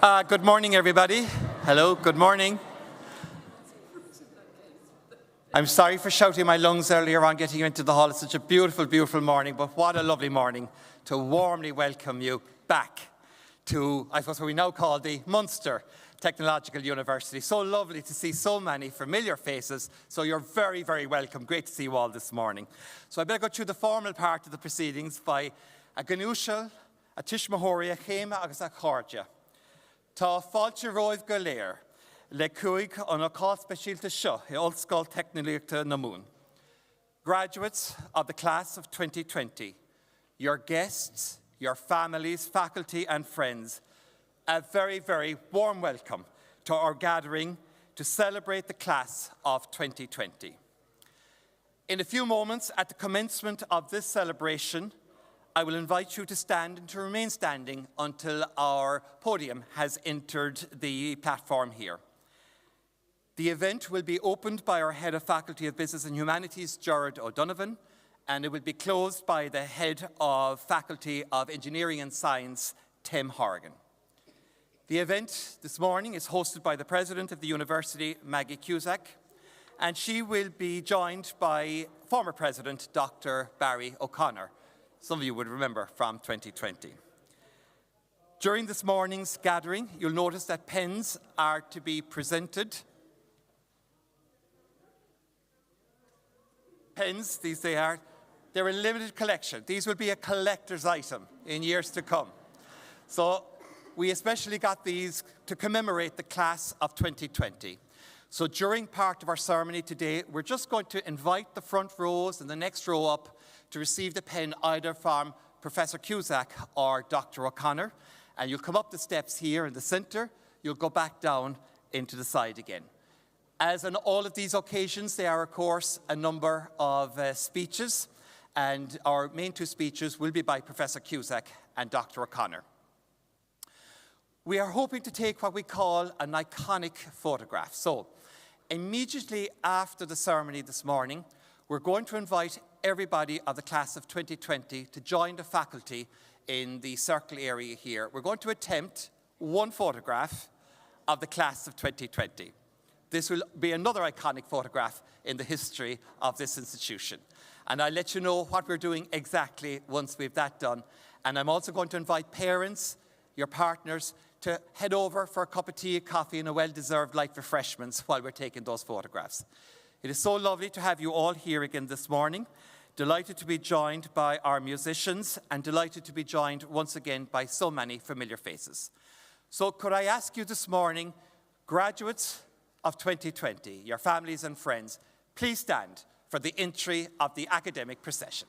Good morning, everybody. Hello, good morning. I'm sorry for shouting my lungs earlier on getting you into the hall. It's such a beautiful, beautiful morning, but what a lovely morning to warmly welcome you back to, I suppose, what we now call the Munster Technological University. So lovely to see so many familiar faces, so you're very, very welcome. Great to see you all this morning. So I better go through the formal part of the proceedings by a Ganushal, a Tishmahoria, Chema agus a Chordia. Tá fáilte roimh go léir, le cúig an acá speisialta seo I Ollscoil Technoliachta na Mún. Graduates of the class of 2020, your guests, your families, faculty and friends, a very, very warm welcome to our gathering to celebrate the class of 2020. In a few moments, at the commencement of this celebration, I will invite you to stand and to remain standing until our podium has entered the platform here. The event will be opened by our Head of Faculty of Business and Humanities, Gerard O'Donovan, and it will be closed by the Head of Faculty of Engineering and Science, Tim Horgan. The event this morning is hosted by the President of the University, Maggie Cusack, and she will be joined by former President, Dr. Barry O'Connor. Some of you would remember from 2020. During this morning's gathering, you'll notice that pens are to be presented. Pens, these they are. They're a limited collection. These will be a collector's item in years to come. So we especially got these to commemorate the class of 2020. So during part of our ceremony today, we're just going to invite the front rows and the next row up to receive the pen either from Professor Cusack or Dr. O'Connor. And you'll come up the steps here in the centre, you'll go back down into the side again. As on all of these occasions, there are, of course, a number of speeches, and our main two speeches will be by Professor Cusack and Dr. O'Connor. We are hoping to take what we call an iconic photograph. So, immediately after the ceremony this morning, we're going to invite everybody of the class of 2020 to join the faculty in the circle area here. We're going to attempt one photograph of the class of 2020. This will be another iconic photograph in the history of this institution. And I'll let you know what we're doing exactly once we've that done. And I'm also going to invite parents, your partners, to head over for a cup of tea, a coffee, and a well-deserved light refreshments while we're taking those photographs. It is so lovely to have you all here again this morning. Delighted to be joined by our musicians and delighted to be joined once again by so many familiar faces. So could I ask you this morning, graduates of 2020, your families and friends, please stand for the entry of the academic procession.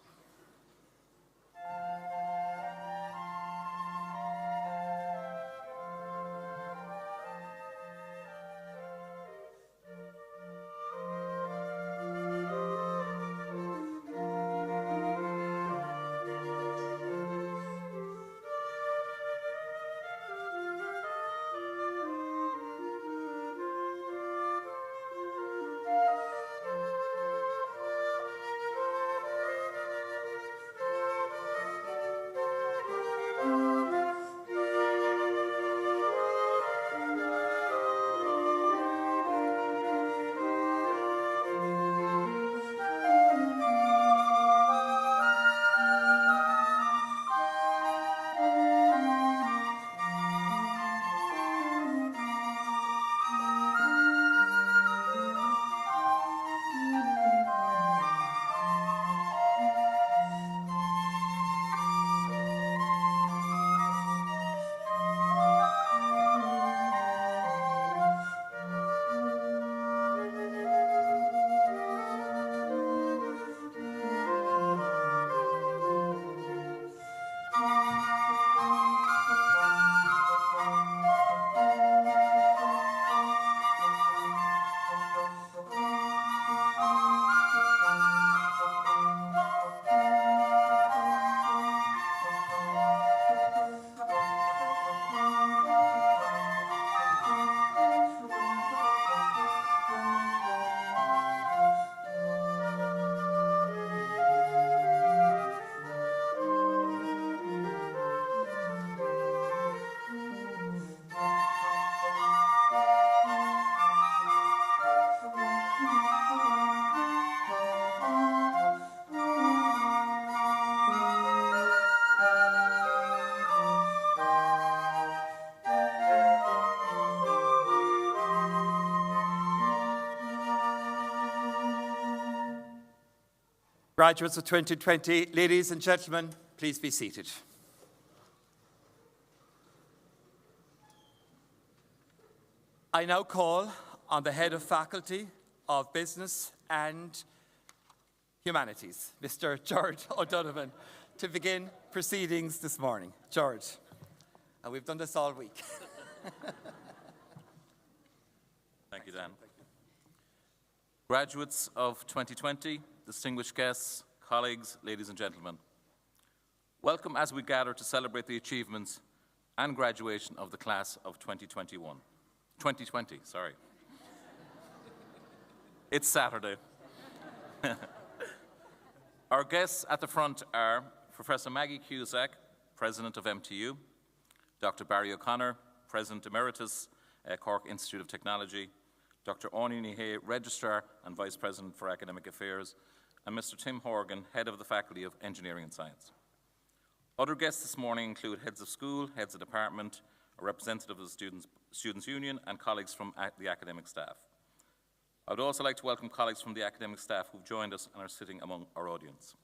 Graduates of 2020, ladies and gentlemen, please be seated. I now call on the Head of Faculty of Business and Humanities, Mr. George O'Donovan, to begin proceedings this morning. George, and we've done this all week. Thank you, Dan. Graduates of 2020, distinguished guests, colleagues, ladies and gentlemen. Welcome as we gather to celebrate the achievements and graduation of the class of 2020. It's Saturday. Our guests at the front are Professor Maggie Cusack, President of MTU, Dr. Barry O'Connor, President Emeritus, Cork Institute of Technology, Dr. Áine Ní Hé, Registrar and Vice President for Academic Affairs, and Mr. Tim Horgan, Head of the Faculty of Engineering and Science. Other guests this morning include heads of school, heads of department, a representative of the Students' Union, and colleagues from the academic staff. I would also like to welcome colleagues from the academic staff who've joined us and are sitting among our audience.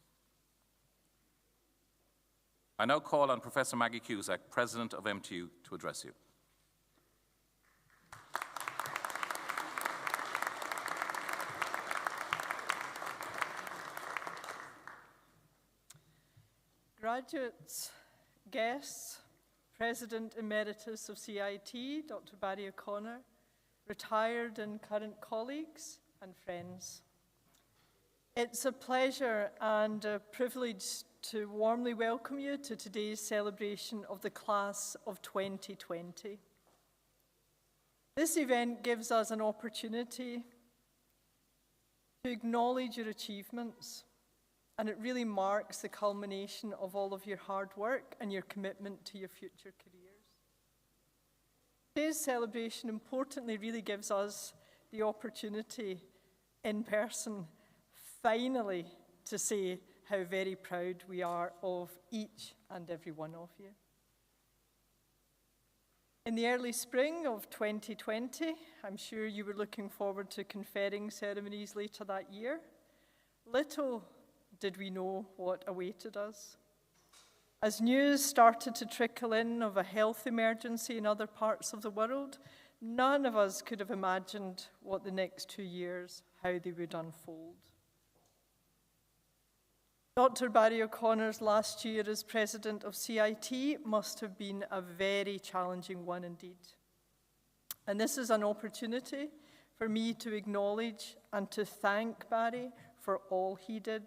I now call on Professor Maggie Cusack, President of MTU, to address you. Graduates, guests, President Emeritus of CIT, Dr. Barry O'Connor, retired and current colleagues and friends. It's a pleasure and a privilege to warmly welcome you to today's celebration of the class of 2020. This event gives us an opportunity to acknowledge your achievements, and it really marks the culmination of all of your hard work and your commitment to your future careers. Today's celebration, importantly, really gives us the opportunity in person, finally, to say how very proud we are of each and every one of you. In the early spring of 2020, I'm sure you were looking forward to conferring ceremonies later that year. Little did we know what awaited us. As news started to trickle in of a health emergency in other parts of the world, none of us could have imagined what the next 2 years, how they would unfold. Dr. Barry O'Connor's last year as president of CIT must have been a very challenging one indeed. And this is an opportunity for me to acknowledge and to thank Barry for all he did,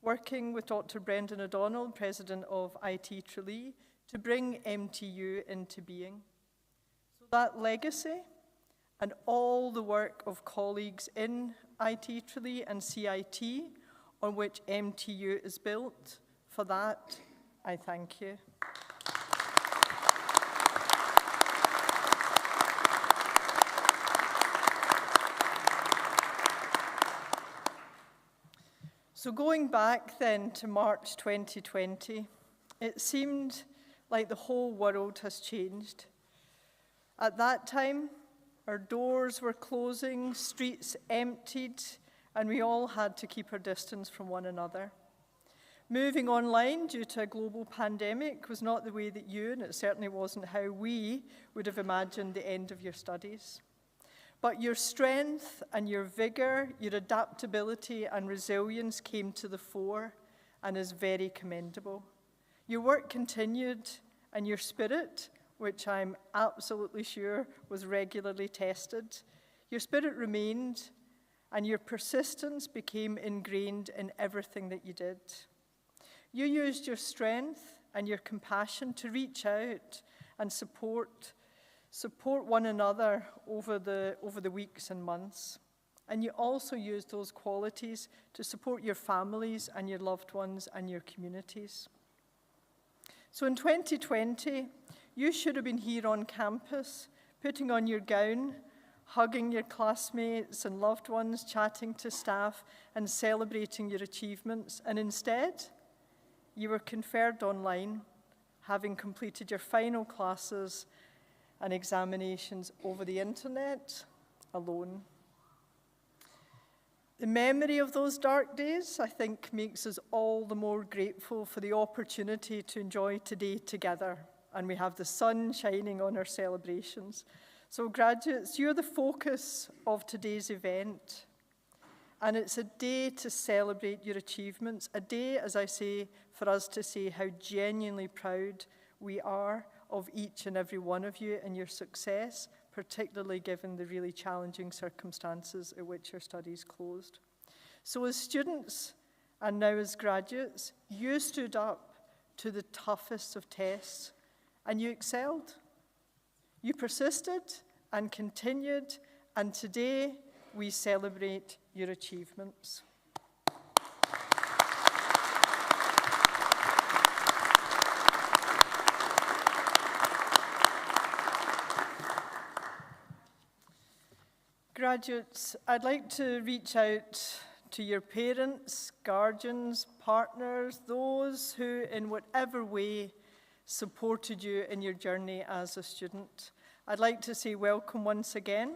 working with Dr. Brendan O'Donnell, president of IT Tralee, to bring MTU into being. So that legacy and all the work of colleagues in IT Tralee and CIT on which MTU is built, for that, I thank you. So going back then to March 2020, it seemed like the whole world has changed. At that time, our doors were closing, streets emptied, and we all had to keep our distance from one another. Moving online due to a global pandemic was not the way that you, and it certainly wasn't how we, would have imagined the end of your studies. But your strength and your vigor, your adaptability and resilience came to the fore and is very commendable. Your work continued, and your spirit, which I'm absolutely sure was regularly tested, your spirit remained, and your persistence became ingrained in everything that you did. You used your strength and your compassion to reach out and support one another over the weeks and months. And you also used those qualities to support your families and your loved ones and your communities. So in 2020, you should have been here on campus, putting on your gown, hugging your classmates and loved ones, chatting to staff, and celebrating your achievements. And instead, you were conferred online, having completed your final classes and examinations over the internet alone. The memory of those dark days, I think, makes us all the more grateful for the opportunity to enjoy today together. And we have the sun shining on our celebrations. So graduates, you're the focus of today's event. And it's a day to celebrate your achievements, a day, as I say, for us to say how genuinely proud we are of each and every one of you and your success, particularly given the really challenging circumstances at which your studies closed. So as students, and now as graduates, you stood up to the toughest of tests, and you excelled. You persisted and continued, and today we celebrate your achievements. Graduates, I'd like to reach out to your parents, guardians, partners, those who in whatever way supported you in your journey as a student. I'd like to say welcome once again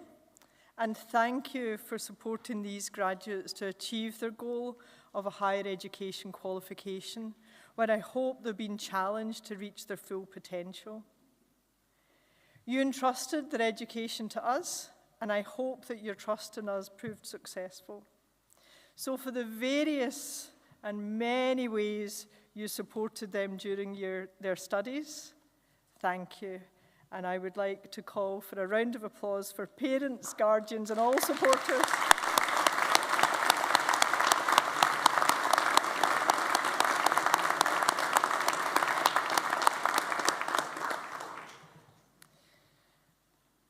and thank you for supporting these graduates to achieve their goal of a higher education qualification, when I hope they've been challenged to reach their full potential. You entrusted their education to us, and I hope that your trust in us proved successful. So for the various and many ways you supported them during their studies, thank you. And I would like to call for a round of applause for parents, guardians, and all supporters.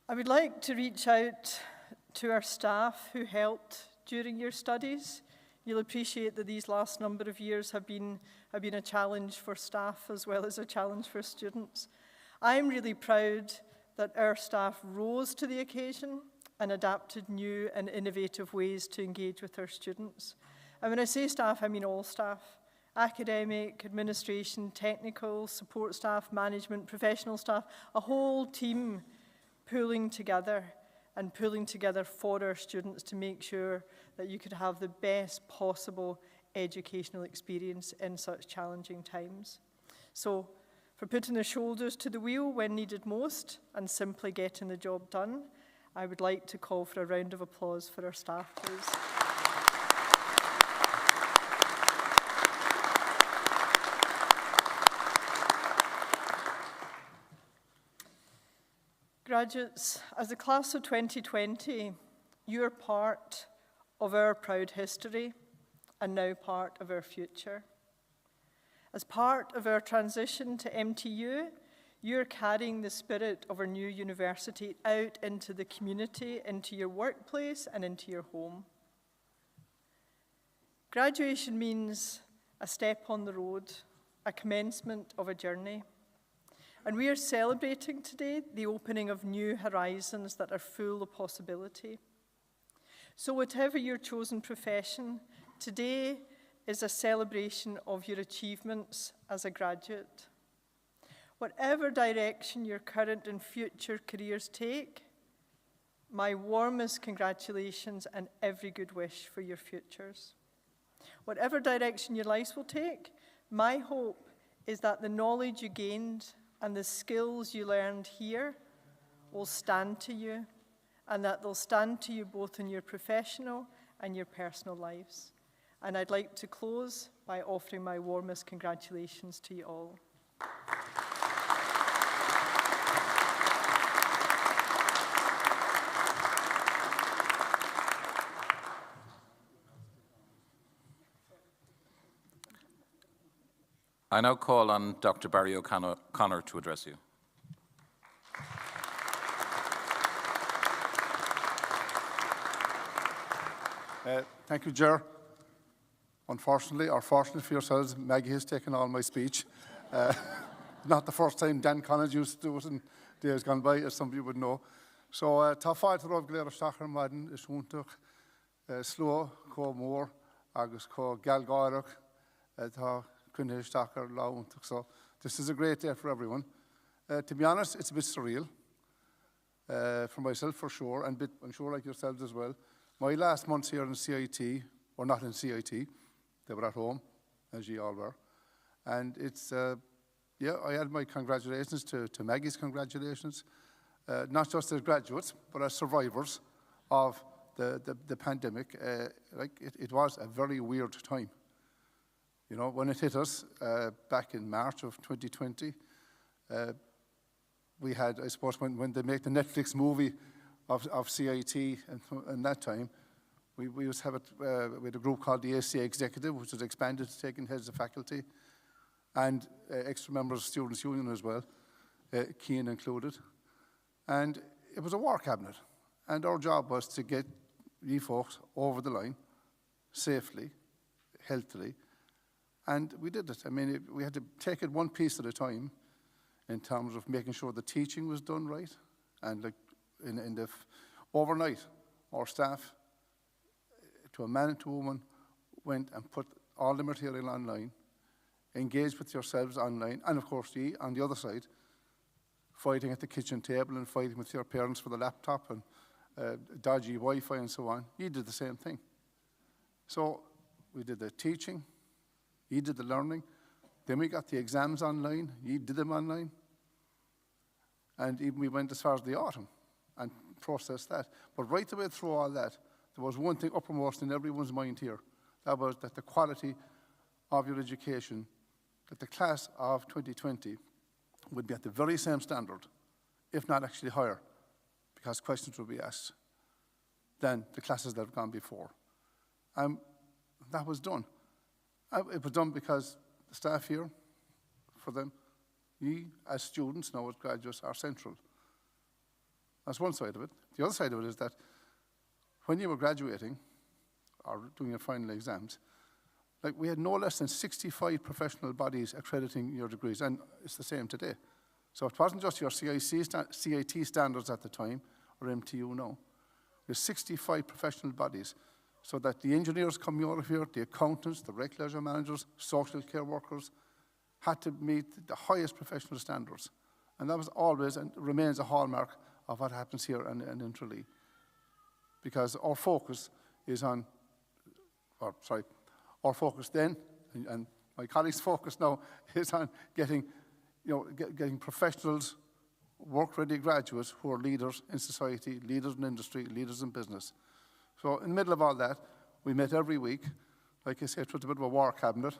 I would like to reach out to our staff who helped during your studies. You'll appreciate that these last number of years have been a challenge for staff as well as a challenge for students. I'm really proud that our staff rose to the occasion and adapted new and innovative ways to engage with our students. And when I say staff, I mean all staff. Academic, administration, technical, support staff, management, professional staff, a whole team pulling together for our students to make sure that you could have the best possible educational experience in such challenging times. So, for putting their shoulders to the wheel when needed most and simply getting the job done, I would like to call for a round of applause for our staff, please. Graduates, as the class of 2020, you're part of our proud history and now part of our future. As part of our transition to MTU, you're carrying the spirit of our new university out into the community, into your workplace, and into your home. Graduation means a step on the road, a commencement of a journey. And we are celebrating today the opening of new horizons that are full of possibility. So whatever your chosen profession, today is a celebration of your achievements as a graduate. Whatever direction your current and future careers take, my warmest congratulations and every good wish for your futures. Whatever direction your lives will take, my hope is that the knowledge you gained and the skills you learned here will stand to you, and that they'll stand to you both in your professional and your personal lives. And I'd like to close by offering my warmest congratulations to you all. I now call on Dr. Barry O'Connor to address you. Thank you, Ger. Unfortunately, or fortunately for yourselves, Maggie has taken all my speech. Not the first time Dan Connacht used to do it in days gone by, as some of you would know. So, tá fáilte roibh go léir stachar maidin is úntach sló, có mór, agus có galgáireach, tá cunne stachar lá úntach. So, this is a great day for everyone. To be honest, it's a bit surreal. For myself, for sure, and I'm sure like yourselves as well. My last months here in CIT, or not in CIT, they were at home, as you all were. And it's, yeah, I had my congratulations to Maggie's congratulations, not just as graduates, but as survivors of the pandemic. It was a very weird time. You know, when it hit us back in March of 2020, we had, I suppose, when they make the Netflix movie of CIT and that time, we used to have it with a group called the ACA Executive, which was expanded to taking heads of faculty, and extra members of Students' Union as well, Keane included. And it was a war cabinet. And our job was to get you folks over the line safely, healthily. And we did it. I mean, we had to take it one piece at a time in terms of making sure the teaching was done right. And like overnight, our staff, to a man and to a woman, went and put all the material online, engaged with yourselves online, and of course you on the other side, fighting at the kitchen table and fighting with your parents for the laptop and dodgy Wi-Fi and so on. You did the same thing. So we did the teaching, you did the learning, then we got the exams online, you did them online, and even we went as far as the autumn and processed that. But right the way through all that, there was one thing uppermost in everyone's mind here. That was that the quality of your education, that the class of 2020 would be at the very same standard, if not actually higher, because questions would be asked, than the classes that have gone before. That was done. It was done because the staff here, for them, you as students, now as graduates, are central. That's one side of it. The other side of it is that when you were graduating or doing your final exams, like we had no less than 65 professional bodies accrediting your degrees, and it's the same today. So it wasn't just your CIT standards at the time, or MTU now. There's 65 professional bodies, so that the engineers coming out of here, the accountants, the rec leisure managers, social care workers, had to meet the highest professional standards. And that was always and remains a hallmark of what happens here in Tralee. Because our focus is on, our focus then, and my colleagues' focus now, is on getting, getting professionals, work-ready graduates who are leaders in society, leaders in industry, leaders in business. So in the middle of all that, we met every week. Like I said, it was a bit of a war cabinet,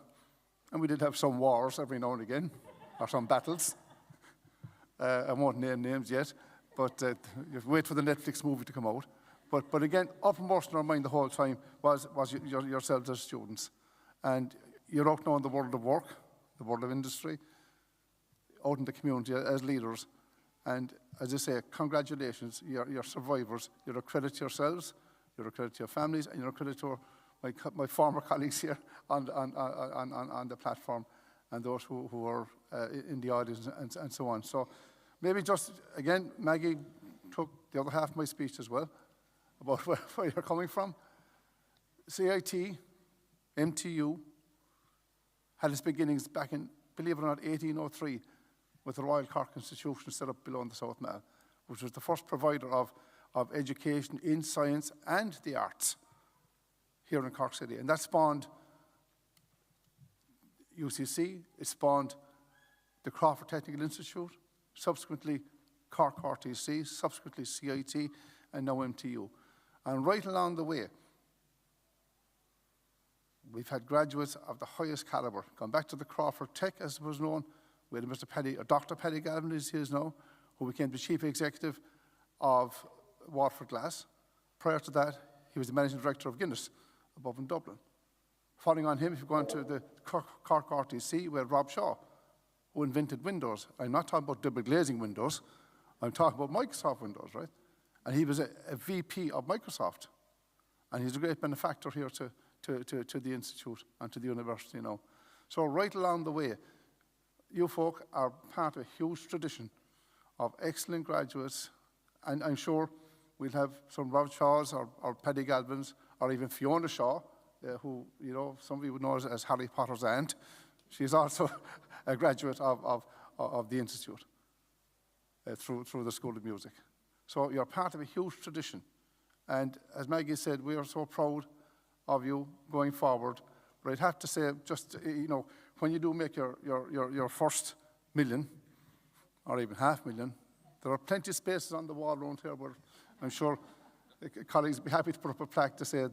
and we did have some wars every now and again, or some battles. I won't name names yet, but you have to wait for the Netflix movie to come out. But again, uppermost in our mind the whole time was yourselves as students. And you're out now in the world of work, the world of industry, out in the community as leaders. And as I say, congratulations, you're survivors. You're a credit to yourselves, you're a credit to your families, and you're a credit to my former colleagues here on the platform, and those who are in the audience and so on. So maybe just, again, Maggie took the other half of my speech as well, about where you're coming from. CIT, MTU, had its beginnings back in, believe it or not, 1803, with the Royal Cork Institution set up below in the South Mall, which was the first provider of education in science and the arts here in Cork City. And that spawned UCC, it spawned the Crawford Technical Institute, subsequently Cork RTC, subsequently CIT, and now MTU. And right along the way, we've had graduates of the highest caliber. Gone back to the Crawford Tech, as it was known, we had Dr. Paddy Galvin, as he is now, who became the chief executive of Waterford Glass. Prior to that, he was the managing director of Guinness, above in Dublin. Following on him, if you go on to the Cork RTC, we had Rob Shaw, who invented Windows. I'm not talking about double glazing Windows, I'm talking about Microsoft Windows, right? And he was a VP of Microsoft. And he's a great benefactor here to the Institute and to the university now. So right along the way, you folk are part of a huge tradition of excellent graduates, and I'm sure we'll have some Rob Shaws or Paddy Galvins, or even Fiona Shaw, who, some of you would know as Harry Potter's aunt. She's also a graduate of the Institute through the School of Music. So you're part of a huge tradition. And as Maggie said, we are so proud of you going forward. But I'd have to say, just, when you do make your first million, or even $500,000, there are plenty of spaces on the wall around here where I'm sure colleagues would be happy to put up a plaque to say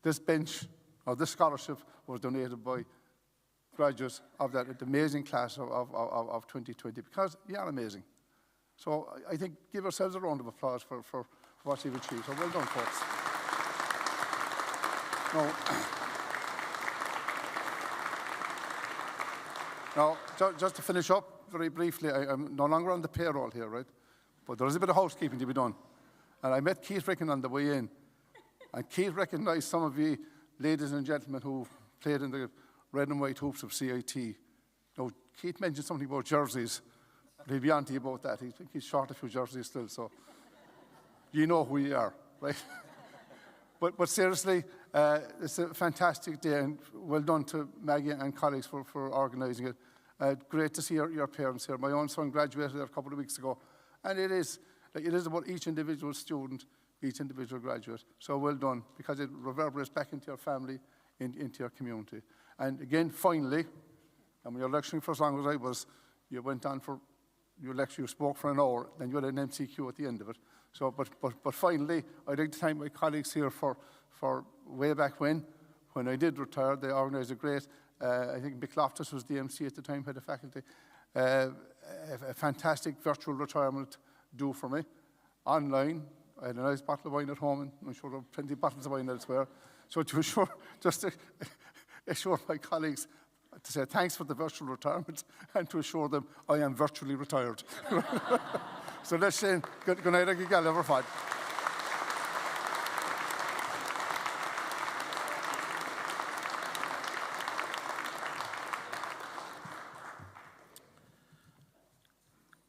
this bench or this scholarship was donated by graduates of that amazing class of 2020, because you are amazing. So I think give yourselves a round of applause for what you've achieved. So well done, folks. Now, just to finish up very briefly, I'm no longer on the payroll here, right? But there is a bit of housekeeping to be done. And I met Keith Ricken on the way in. And Keith recognised some of you ladies and gentlemen who played in the red and white hoops of CIT. Now, Keith mentioned something about jerseys. He'll be on to you about that. He's short a few jerseys still, so you know who you are, right? But seriously, it's a fantastic day, and well done to Maggie and colleagues for organising it. Great to see your parents here. My own son graduated there a couple of weeks ago, and it is about each individual student, each individual graduate. So well done, because it reverberates back into your family, into your community. And again, finally, and when you're lecturing for as long as I was, you went on for your lecture, you spoke for an hour, then you had an MCQ at the end of it. So, but finally, I'd like to thank my colleagues here for way back when I did retire. They organised a great, I think Mick Loftus was the MC at the time, head of faculty, a fantastic virtual retirement do for me, online. I had a nice bottle of wine at home, and I'm sure there are plenty of bottles of wine elsewhere. So to assure, just to assure my colleagues, to say thanks for the virtual retirement, and to assure them I am virtually retired. So let's say good night, Gallagher Fod.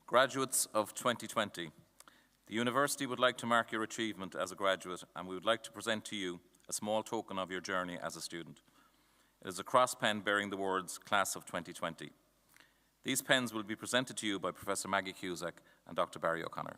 Graduates of 2020, the university would like to mark your achievement as a graduate, and we would like to present to you a small token of your journey as a student. It is a cross pen bearing the words Class of 2020. These pens will be presented to you by Professor Maggie Cusack and Dr. Barry O'Connor.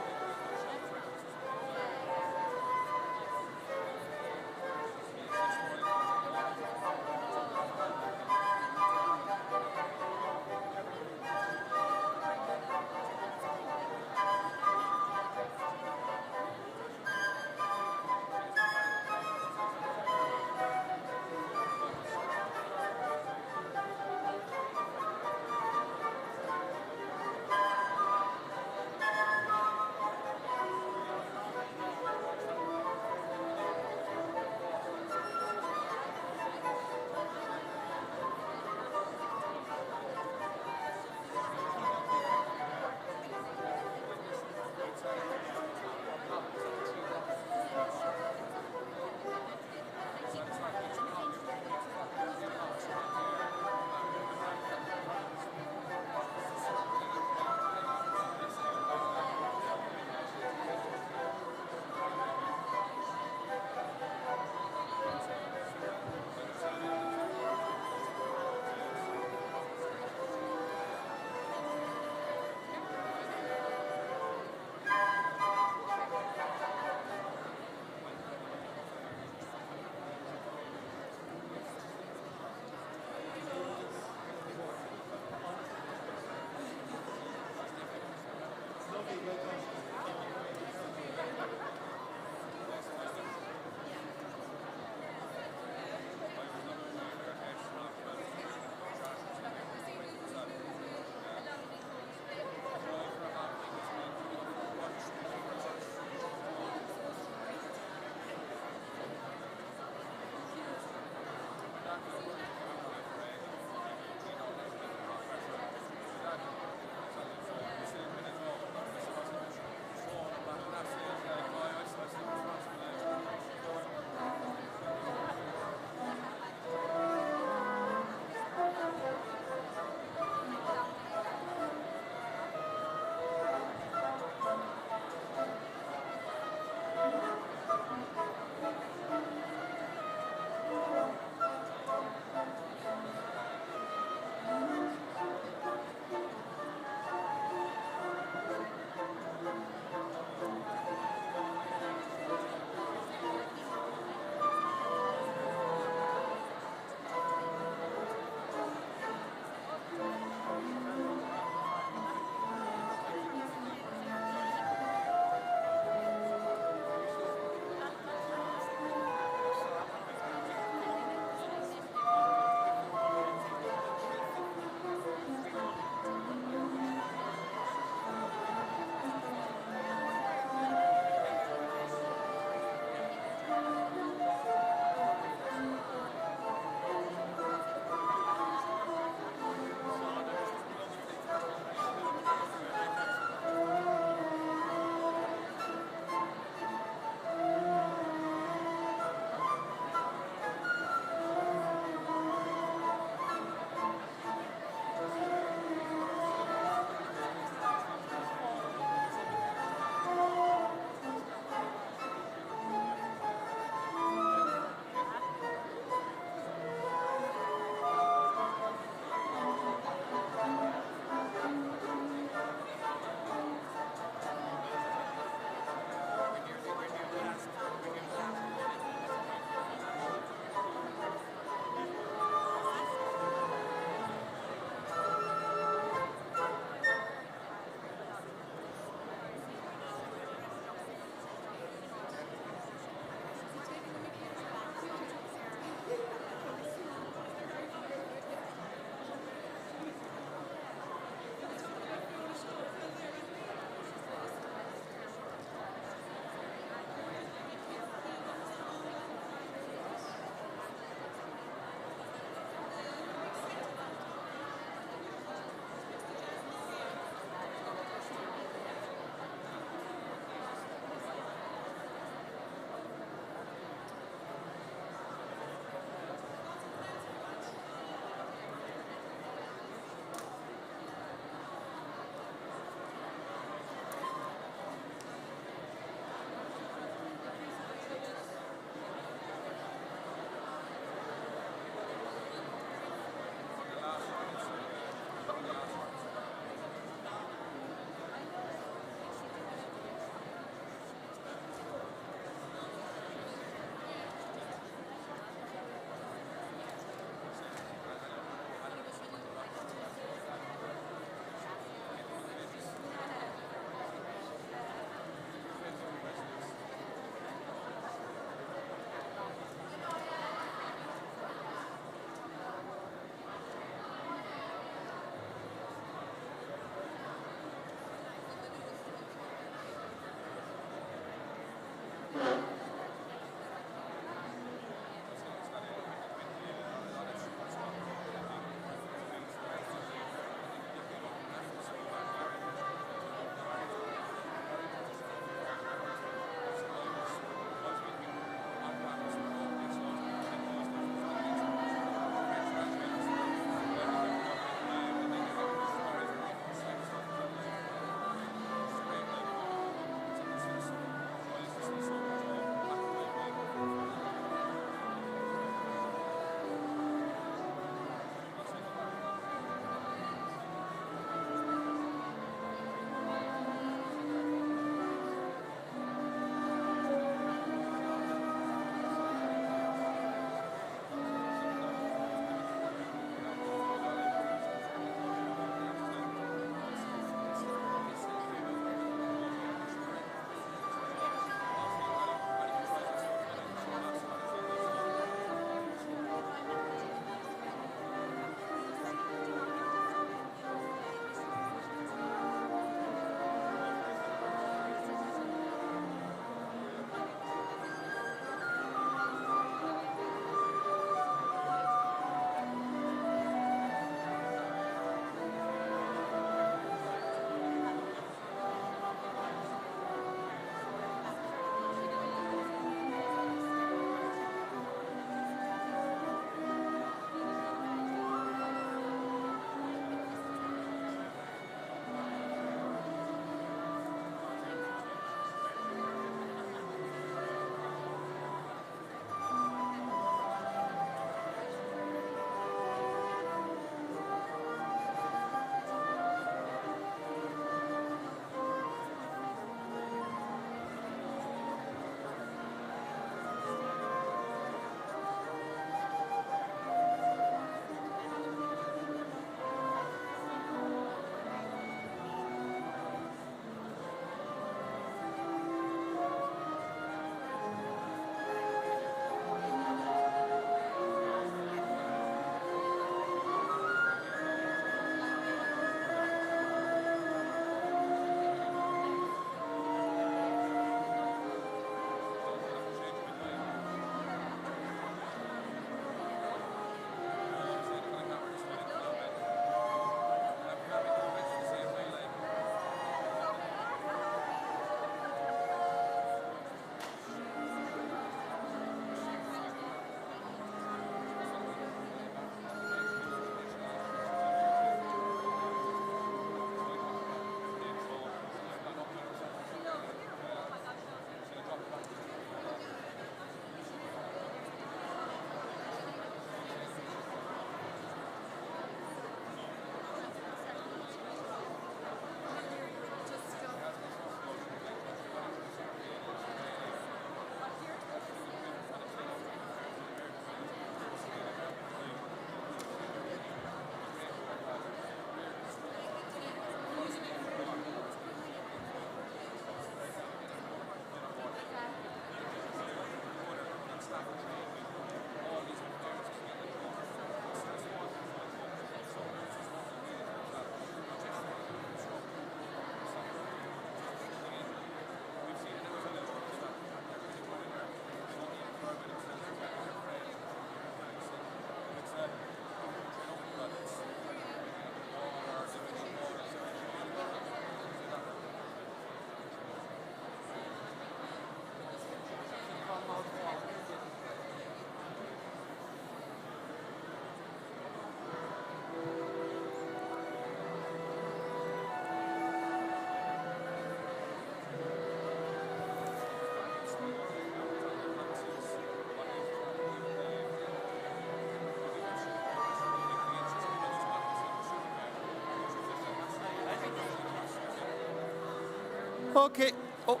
Okay. Oh.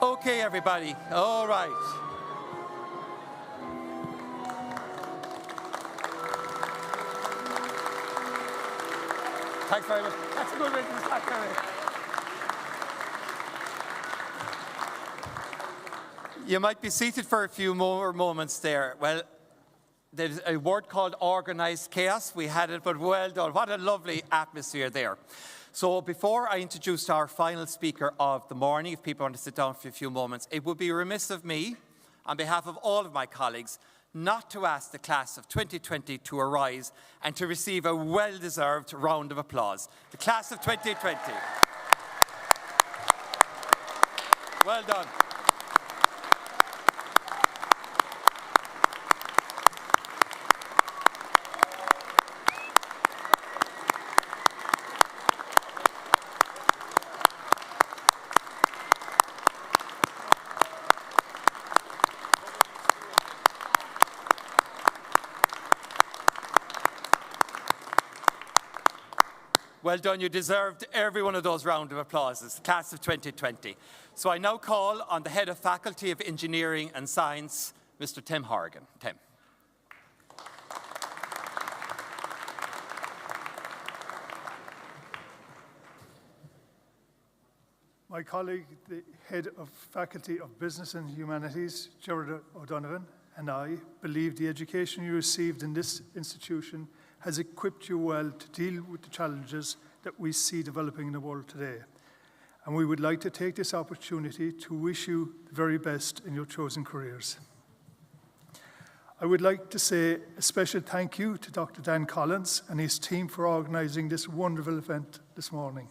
Okay, everybody. All right. Thanks very much. That's a good way to start, Terry. You might be seated for a few more moments there. Well, there's a word called organized chaos. We had it, but well done. What a lovely atmosphere there. So before I introduce our final speaker of the morning, if people want to sit down for a few moments, it would be remiss of me, on behalf of all of my colleagues, not to ask the class of 2020 to arise and to receive a well-deserved round of applause. The class of 2020. Well done. Well done, you deserved every one of those round of applauses, class of 2020. So I now call on the Head of Faculty of Engineering and Science, Mr. Tim Horgan. Tim. My colleague, the Head of Faculty of Business and Humanities, Gerard O'Donovan, and I believe the education you received in this institution has equipped you well to deal with the challenges that we see developing in the world today. And we would like to take this opportunity to wish you the very best in your chosen careers. I would like to say a special thank you to Dr. Dan Collins and his team for organising this wonderful event this morning.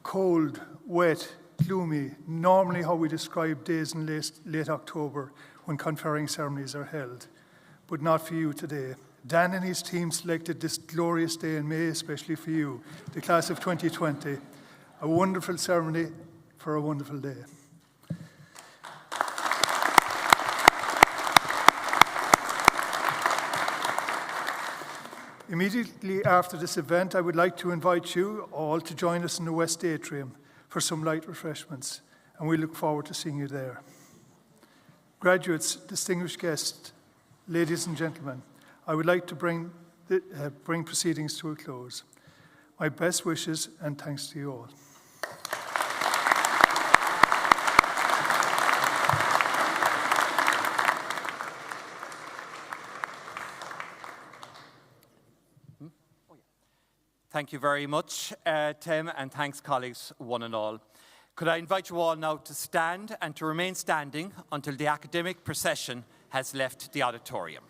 Cold, wet, gloomy, normally how we describe days in late October when conferring ceremonies are held, but not for you today. Dan and his team selected this glorious day in May, especially for you, the class of 2020, a wonderful ceremony for a wonderful day. Immediately after this event, I would like to invite you all to join us in the West Atrium for some light refreshments, and we look forward to seeing you there. Graduates, distinguished guests, ladies and gentlemen, I would like to bring proceedings to a close. My best wishes and thanks to you all. Thank you very much, Tim, and thanks, colleagues, one and all. Could I invite you all now to stand and to remain standing until the academic procession has left the auditorium.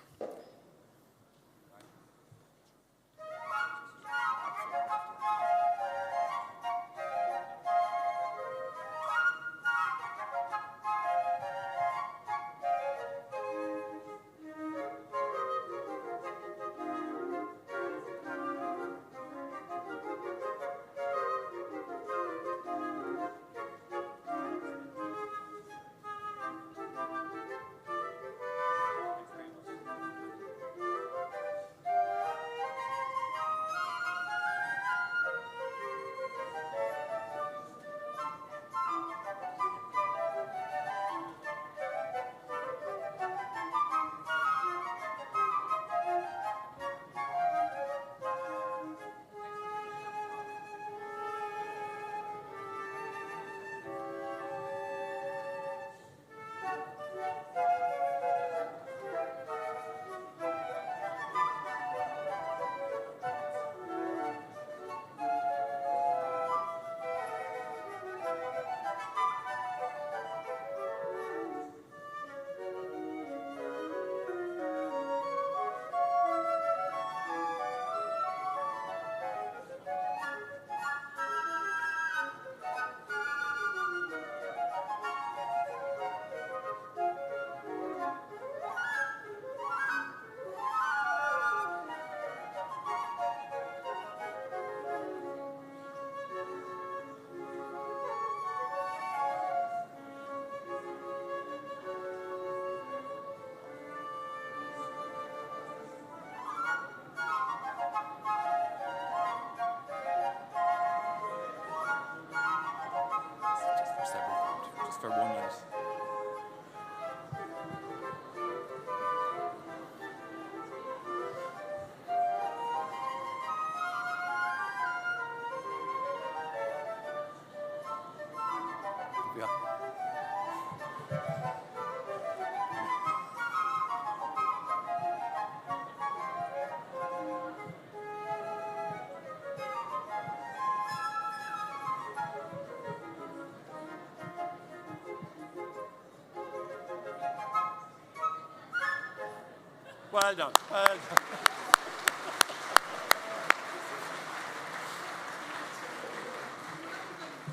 Well done. Well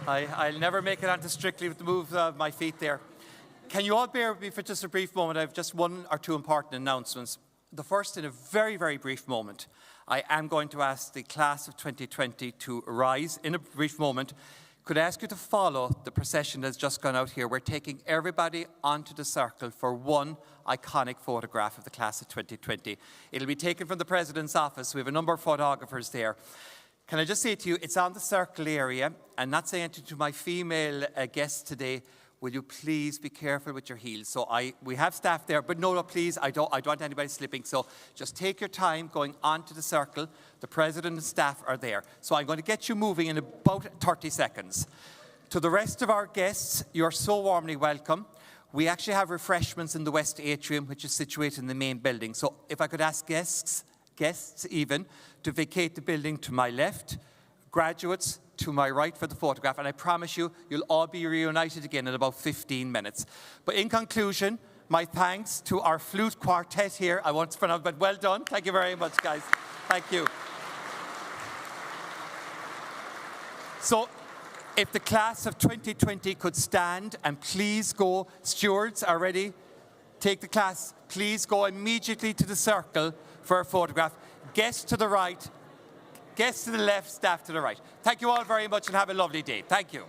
done. I'll never make it onto Strictly with the move of my feet there. Can you all bear with me for just a brief moment? I have just one or two important announcements. The first, in a very, very brief moment, I am going to ask the class of 2020 to rise in a brief moment. Could I ask you to follow the procession that's just gone out here? We're taking everybody onto the circle for one iconic photograph of the class of 2020. It'll be taken from the President's office. We have a number of photographers there. Can I just say to you, it's on the circle area, and not saying it to my female guests today, will you please be careful with your heels? So we have staff there, but no, please, I don't want anybody slipping. So just take your time going onto the circle. The President and staff are there. So I'm going to get you moving in about 30 seconds. To the rest of our guests, you're so warmly welcome. We actually have refreshments in the West Atrium, which is situated in the main building. So if I could ask guests even, to vacate the building to my left, graduates to my right for the photograph, and I promise you, you'll all be reunited again in about 15 minutes. But in conclusion, my thanks to our flute quartet here. I won't pronounce, but well done. Thank you very much, guys. Thank you. So, if the class of 2020 could stand, and please go, stewards are ready. Take the class, please go immediately to the circle for a photograph. Guests to the right, guests to the left, staff to the right. Thank you all very much and have a lovely day. Thank you.